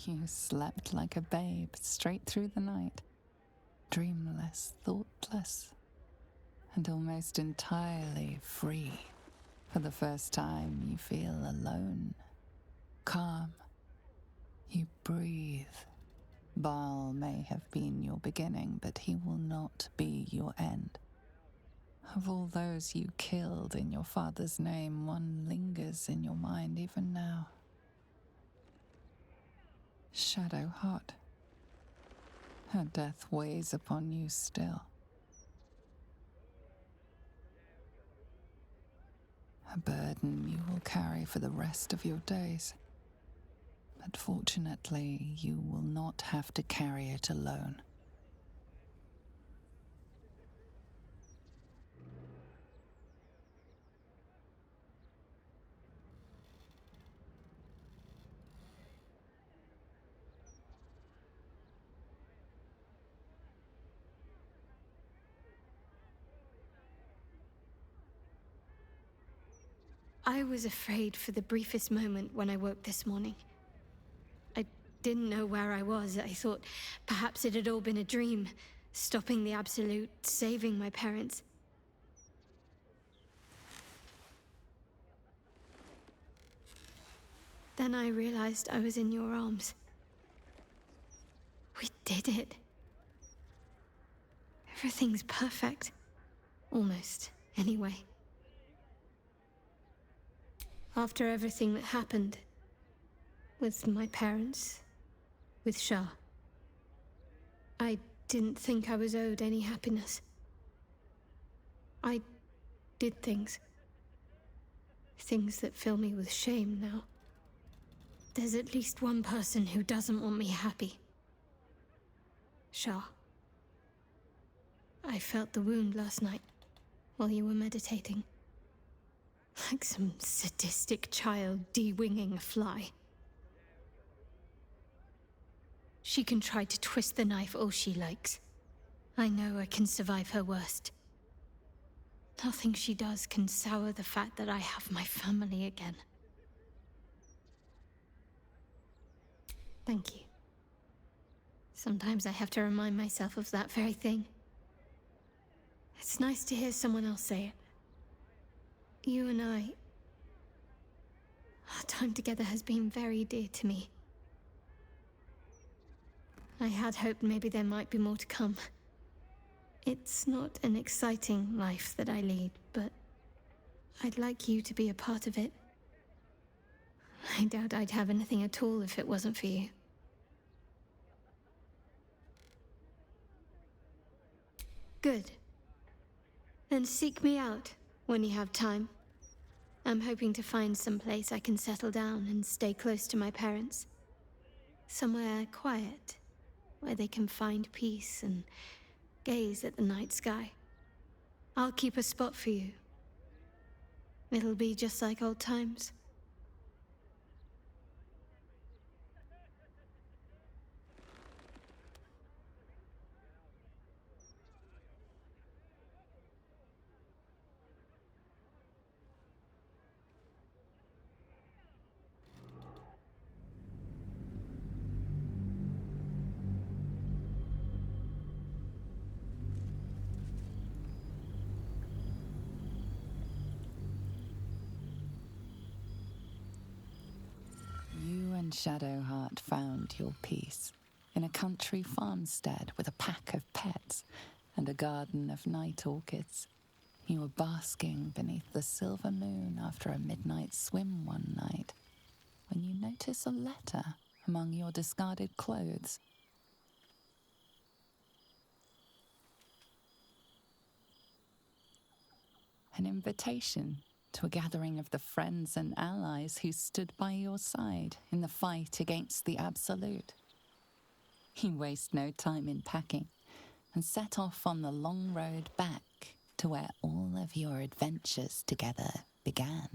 You slept like a babe straight through the night, dreamless, thoughtless, and almost entirely free. For the first time, you feel alone, calm. You breathe. Baal may have been your beginning, but he will not be your end. Of all those you killed in your father's name, one lingers in your mind even now. Shadowheart. Her death weighs upon you still. A burden you will carry for the rest of your days. But fortunately, you will not have to carry it alone. I was afraid for the briefest moment when I woke this morning. I didn't know where I was. I thought perhaps it had all been a dream, stopping the Absolute, saving my parents. Then I realized I was in your arms. We did it. Everything's perfect. Almost, anyway. After everything that happened, with my parents, with Shah, I didn't think I was owed any happiness. I did things that fill me with shame now. There's at least one person who doesn't want me happy. Shah. I felt the wound last night, while you were meditating. Like some sadistic child de-winging a fly. She can try to twist the knife all she likes. I know I can survive her worst. Nothing she does can sour the fact that I have my family again. Thank you. Sometimes I have to remind myself of that very thing. It's nice to hear someone else say it. You and I... Our time together has been very dear to me. I had hoped maybe there might be more to come. It's not an exciting life that I lead, but I'd like you to be a part of it. I doubt I'd have anything at all if it wasn't for you. Good. Then seek me out when you have time. I'm hoping to find some place I can settle down and stay close to my parents. Somewhere quiet, where they can find peace and gaze at the night sky. I'll keep a spot for you. It'll be just like old times. You and Shadowheart found your peace in a country farmstead with a pack of pets and a garden of night orchids. You were basking beneath the silver moon after a midnight swim one night when you notice a letter among your discarded clothes. An invitation to a gathering of the friends and allies who stood by your side in the fight against the Absolute. You waste no time in packing and set off on the long road back to where all of your adventures together began.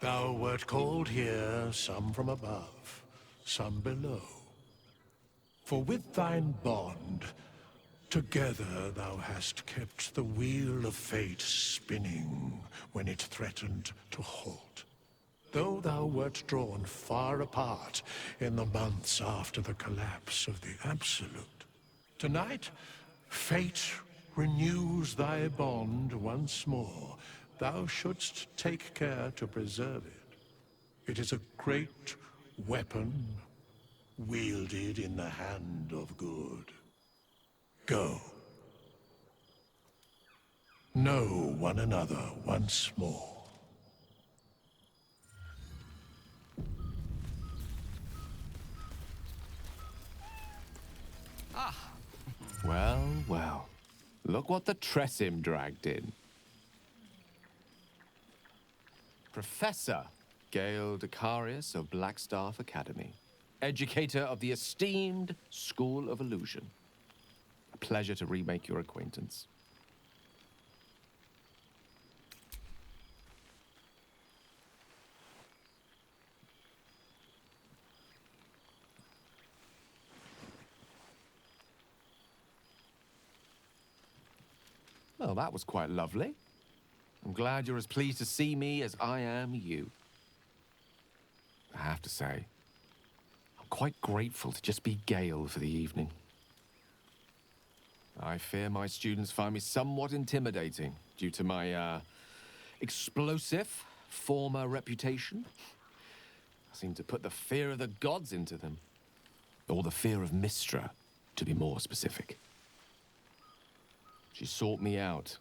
Thou wert called here, some from above, some below. For with thine bond, Together thou hast kept the wheel of fate spinning when it threatened to halt. Though thou wert drawn far apart in the months after the collapse of the Absolute, tonight fate renews thy bond once more. Thou shouldst take care to preserve it. It is a great weapon wielded in the hand of good. Go. Know one another once more. Well, well. Look what the Tressim dragged in. Professor Gale Decarius of Blackstaff Academy. Educator of the esteemed School of Illusion. A pleasure to remake your acquaintance. Well, that was quite lovely. I'm glad you're as pleased to see me as I am you. I have to say, I'm quite grateful to just be Gale for the evening. I fear my students find me somewhat intimidating due to my, explosive former reputation. I seem to put the fear of the gods into them. Or the fear of Mystra, to be more specific. She sought me out.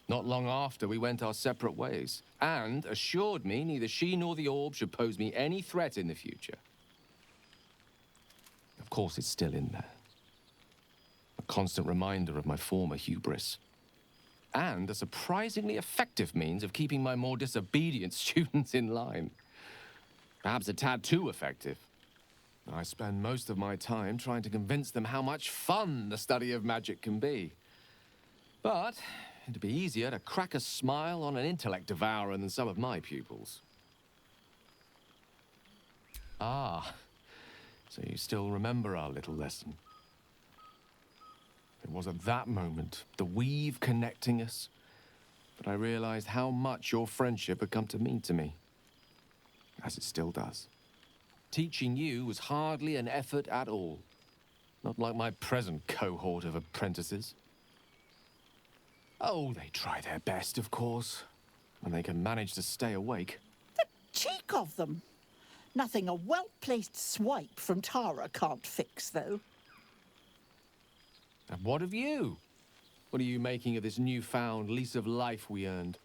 Not long after, we went our separate ways, and assured me neither she nor the orb should pose me any threat in the future. Of course, it's still in there. A constant reminder of my former hubris. And a surprisingly effective means of keeping my more disobedient students in line. Perhaps a tad too effective. I spend most of my time trying to convince them how much fun the study of magic can be. But it'd be easier to crack a smile on an intellect devourer than some of my pupils. Ah, so you still remember our little lesson. It was at that moment, the weave connecting us, that I realized how much your friendship had come to mean to me. As it still does. Teaching you was hardly an effort at all. Not like my present cohort of apprentices. Oh, they try their best, of course, when they can manage to stay awake. The cheek of them! Nothing a well-placed swipe from Tara can't fix, though. And what of you? What are you making of this newfound lease of life we earned?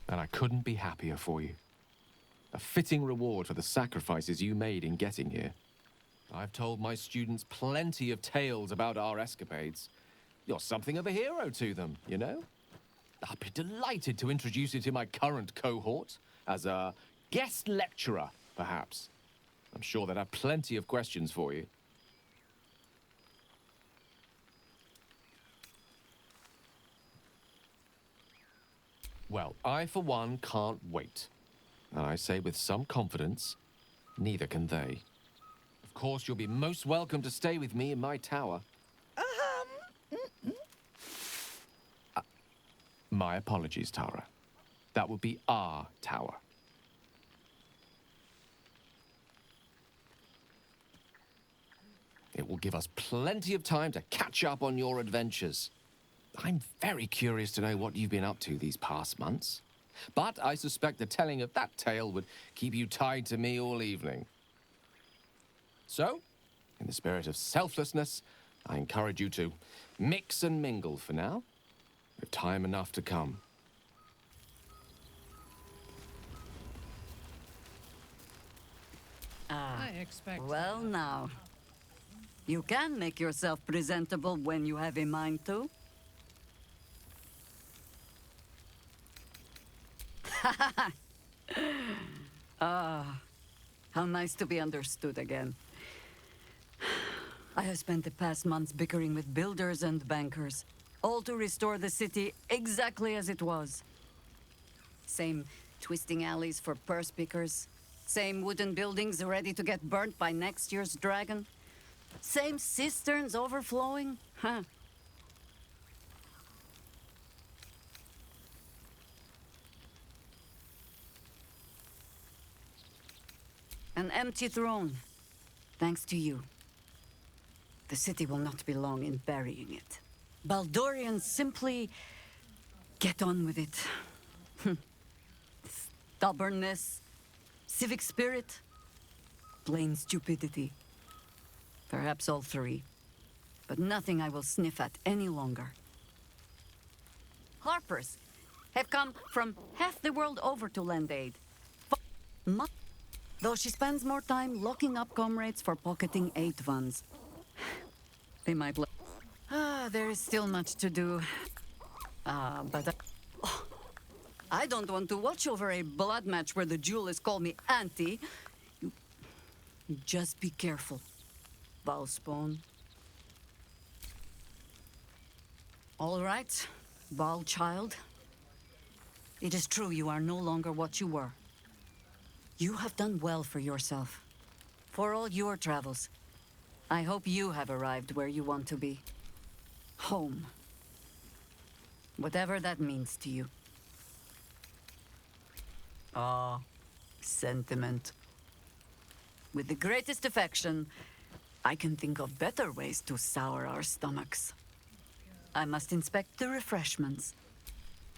And I couldn't be happier for you. A fitting reward for the sacrifices you made in getting here. I've told my students plenty of tales about our escapades. You're something of a hero to them, you know? I'd be delighted to introduce you to my current cohort as a guest lecturer, perhaps. I'm sure they'd have plenty of questions for you. Well, I, for one, can't wait. And I say with some confidence, neither can they. Of course, you'll be most welcome to stay with me in my tower. My apologies, Tara. That would be our tower. It will give us plenty of time to catch up on your adventures. I'm very curious to know what you've been up to these past months. But I suspect the telling of that tale would keep you tied to me all evening. So, in the spirit of selflessness, I encourage you to mix and mingle for now, with time enough to come. Well now. You can make yourself presentable when you have a mind to. How nice to be understood again. I have spent the past months bickering with builders and bankers, all to restore the city exactly as it was. Same twisting alleys for purse pickers, Same wooden buildings ready to get burnt by next year's dragon? Same cisterns overflowing? Huh. An empty throne. Thanks to you. The city will not be long in burying it. Baldurians simply get on with it. Stubbornness, civic spirit, plain stupidity. Perhaps all three. But nothing I will sniff at any longer. Harpers have come from half the world over to lend aid. Though she spends more time locking up comrades for pocketing aid funds. They might there is still much to do. I don't want to watch over a blood match where the jewelers call me auntie. You just be careful, Valspawn. All right, Val child. It is true you are no longer what you were. You have done well for yourself. For all your travels. I hope you have arrived where you want to be. Home. Whatever that means to you. Ah, sentiment. With the greatest affection, I can think of better ways to sour our stomachs. I must inspect the refreshments.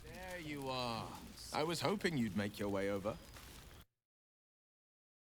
There you are. I was hoping you'd make your way over.